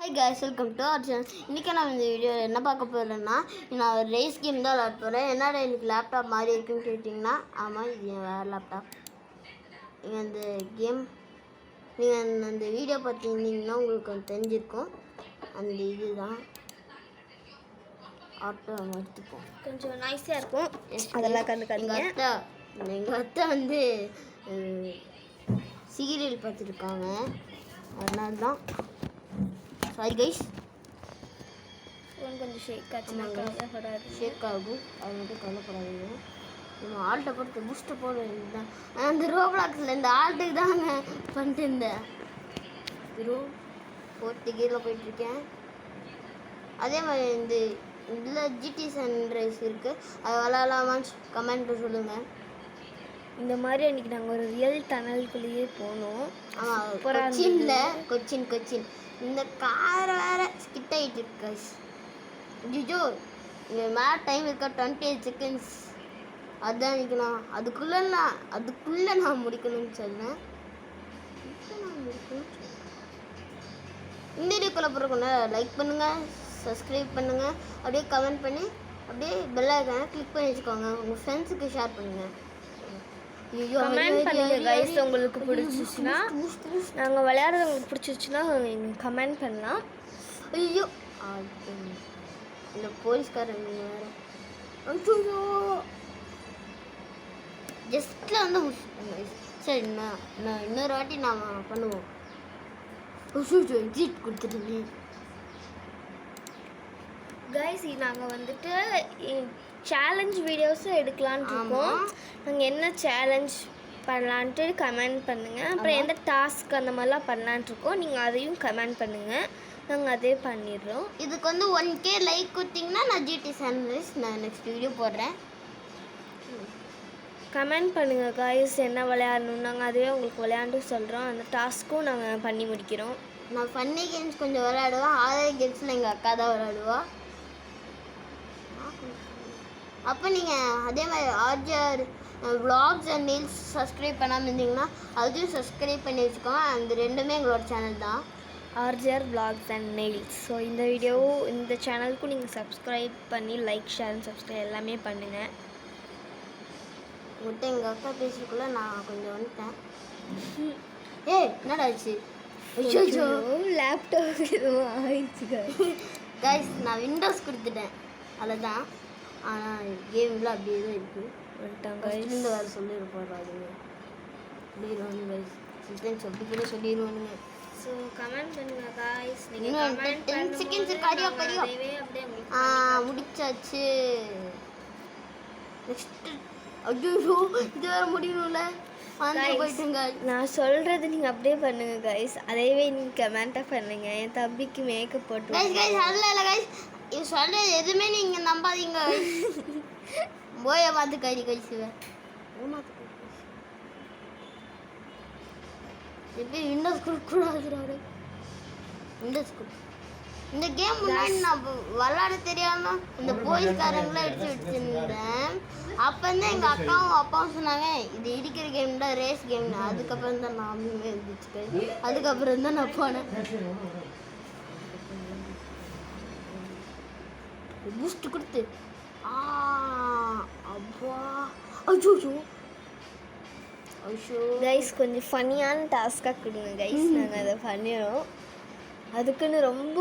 Hi guys, welcome to our channel. இன்றைக்கி நான் இந்த வீடியோவில் என்ன பார்க்க போகிறேன்னா, நான் ஒரு ரேஸ் கேம் தான் விளாட போகிறேன். என்னடா எனக்கு லேப்டாப் மாதிரி இருக்குன்னு கேட்டிங்கன்னா, ஆமாம், இது என் வேறு லேப்டாப். நீங்கள் அந்த கேம் நீங்கள் அந்த வீடியோ பார்த்துருந்தீங்கன்னா உங்களுக்கு தெரிஞ்சிருக்கும். அந்த இது தான் ஆட்டோ எடுத்துப்போம், கொஞ்சம் நாய்ஸாக இருக்கும், அதெல்லாம் கண்டுக்காதீங்க. எங்கள் அத்தை வந்து சீரியல் பார்த்துருக்காங்க, அதனால தான். சாரி கைஸ், கொஞ்சம் ஷேக் ஆச்சுன்னா கவலைப்படாது, ஷேக் ஆகும், அது மட்டும் கவலைப்படாதீங்க. நம்ம ஆல்ட்டை போட்டு பூஸ்ட்டை போட வேண்டியதுதான். அந்த ரோப்ளாக்ஸில் இந்த ஆல்ட்டுக்கு தாங்க பண்ணிட்டு இருந்தேன். வெறும் 4th கியரில் போயிட்டுருக்கேன். அதே மாதிரி இந்த இதில் ஜிடி சன்ரைஸ் இருக்குது, அது விளாட்லாமான்னு கமெண்ட்டு சொல்லுங்கள். இந்த மாதிரி அன்றைக்கி நாங்கள் ஒரு ரியல் டனலுக்குள்ளேயே போனோம். கொச்சின் இந்த கார் வேறு ஸ்கிட் ஆகிட்டு இருக்கு. ஜிஜோ இங்கே மேலே டைம் இருக்கா, 28 seconds. அதுதான் இன்னைக்கு நான் அதுக்குள்ளே நான் முடிக்கணும்னு சொன்னேன். இந்த வீடியோக்குள்ளே போகிறக்குள்ள லைக் பண்ணுங்கள், சப்ஸ்கிரைப் பண்ணுங்கள், அப்படியே கமெண்ட் பண்ணி அப்படியே பெல் ஐகானை கிளிக் பண்ணி வச்சுக்கோங்க. உங்கள் ஃப்ரெண்ட்ஸுக்கு ஷேர் பண்ணுங்கள். கமெண்ட் பண்ணுங்க கைஸ், உங்களுக்கு பிடிச்சிச்சுன்னா, நாங்கள் விளையாடுறது உங்களுக்கு பிடிச்சிச்சுன்னா நீங்கள் கமெண்ட் பண்ணலாம். ஐயோ, இந்த போலீஸ்காரங்க வேறு ஐயோ ஜஸ்ட்டில் வந்து சரி, நான் இன்னொரு வாட்டி நாம் பண்ணுவோம். எக்ஸிட் கொடுத்துட்டேன் கைஸ். நாங்கள் வந்துட்டு சேலஞ்ச் வீடியோஸும் எடுக்கலான்னு இருக்கோம். நாங்கள் என்ன சேலஞ்ச் பண்ணலான்ட்டு கமெண்ட் பண்ணுங்கள். அப்புறம் எந்த டாஸ்க் அந்த மாதிரிலாம் பண்ணலான்ட்டு இருக்கோம், நீங்கள் அதையும் கமெண்ட் பண்ணுங்கள், நாங்கள் அதே பண்ணிடுறோம். இதுக்கு வந்து 1K லைக் கொடுத்தீங்கன்னா நான் ஜிடி சன்ரைஸ் நான் நெக்ஸ்ட் வீடியோ போடுறேன். கமெண்ட் பண்ணுங்கள் கைஸ், என்ன விளையாடணும், நாங்கள் அதுவே உங்களுக்கு விளையாண்டு சொல்கிறோம். அந்த டாஸ்க்கும் நாங்கள் பண்ணி முடிக்கிறோம். நான் ஃபன்னி கேம்ஸ் கொஞ்சம் விளையாடுவேன், ஆதார் கேம்ஸில் எங்கள் அக்கா தான் விளையாடுவா. அப்போ நீங்கள் அதே மாதிரி RGR vlogs and reels subscribe பண்ணாமல் இருந்தீங்கன்னா அதையும் சப்ஸ்கிரைப் பண்ணி வச்சுக்கோங்க. அந்த ரெண்டுமே எங்களோட சேனல் தான், RGR vlogs and nails. So இந்த சேனலுக்கும் நீங்கள் சப்ஸ்கிரைப் பண்ணி லைக், ஷேர் அண்ட் சப்ஸ்கிரைப் எல்லாமே பண்ணுங்கள். உங்கள்கிட்ட எங்கள் அக்கா பேசுறதுக்குள்ளே நான் கொஞ்சம் வந்துட்டேன். என்னடா ஆச்சு? லேப்டாப் எதுவும் ஆயிடுச்சு கைஸ், நான் விண்டோஸ் கொடுத்துட்டேன், அதுதான். ஆனால் கேமில் அப்படியே தான் இருக்குது. இந்த வேறு சொல்லியிருப்பாருங்க சொல்லிடுவானுங்க கைஸ், சில்ட்ரன்ஸ் அப்படி கூட சொல்லிடுவானுங்க. ஸோ கமெண்ட் பண்ணுங்க கைஸ், இன்னும் 10 seconds கரியா முடிச்சாச்சு. நெக்ஸ்ட் ஐயோ இது வேறு முடியணும்ல, போயிட்டுங்க. நான் சொல்கிறது நீங்கள் அப்படியே பண்ணுங்க கைஸ், அதையவே நீங்கள் கமெண்ட்டாக பண்ணுங்க. என் தம்பிக்கு மேக்கப் போட்டு கைஸ் அதில் இல்லை கைஸ், இது சொல்கிறது எதுவுமே நீங்கள் நம்பாதீங்க. போய பார்த்து கறி கழிச்சுவேன். எப்படி விண்டோஸ் கொடுக்கூடாது, விண்டோஸ் கொடு. இந்த கேம் முன்னாடி நான் விளாட தெரியாமல் இந்த போலீஸ்காரங்களாம் எடுத்து வச்சுருந்தேன். அப்போ வந்து எங்கள் அக்காவும் அப்பாவும் சொன்னாங்க இது இடிக்கிற கேம் தான், ரேஸ் கேம். அதுக்கப்புறம் தான் நான் இருந்துச்சு, அதுக்கப்புறம் தான் நான் போனேன். பூஸ்ட் கொடுத்து அப்பா ஐயோ கைஸ், கொஞ்சம் ஃபன்னியான டாஸ்க்காக கொடுங்க கைஸ், நாங்கள் அதை பண்ணிடுறோம். அதுக்குன்னு ரொம்ப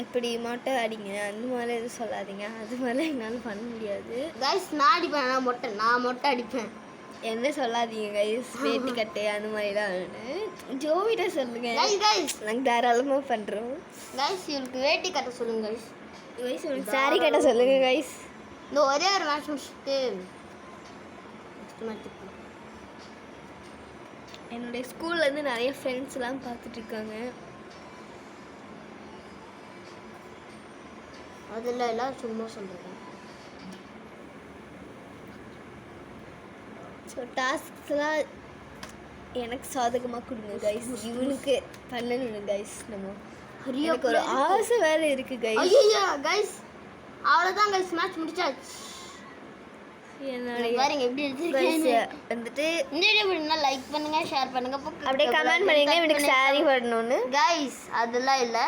எப்படி மொட்டை அடிங்க அந்த மாதிரி எதுவும் சொல்லாதீங்க, அது மாதிரிலாம் என்னால் பண்ண முடியாது கைஸ். நான் அடிப்பேன், நான் மொட்டை அடிப்பேன், என்ன சொல்லாதீங்க கைஸ். வேட்டி கட்டை அந்த மாதிரிலாம் ஜோவிட்ட சொல்லுங்க கைஸ், நாங்கள் தாராளமாக பண்ணுறோம் கைஸ். இவளுக்கு வேட்டி கட்ட சொல்லுங்க கைஸ். கைஸ் சாரி கட்ட சொல்லுங்க கைஸ். இந்த ஒரே ஒரு மேட்ச் முடிச்சுட்டு என்னுடைய ஸ்கூல்லேருந்து நிறைய ஃப்ரெண்ட்ஸ்லாம் பார்த்துட்ருக்காங்க. அதில் எல்லாம் சும்மா சொல்கிறேன். ஸோ டாஸ்க்ஸ்லாம் எனக்கு சாதகமாக கொடுங்க கைஸ், இவனுக்கு பண்ணணும் கைஸ். எனக்கு ஒரு ஆசை வேறு இருக்குது கைஸ். ஐயோ கைஸ், அவ்வளோதான் கைஸ், மேட்ச் முடிச்சாச்சு. பாருங்க எப்படி வந்துட்டு இந்த வீடியோ பிடிச்சிருந்தா லைக் பண்ணுங்க, ஷேர் பண்ணுங்க, அப்படியே கமெண்ட் பண்ணுங்க எனக்கு சாரி வரணும்னு. கைஸ் அதெல்லாம் இல்லை,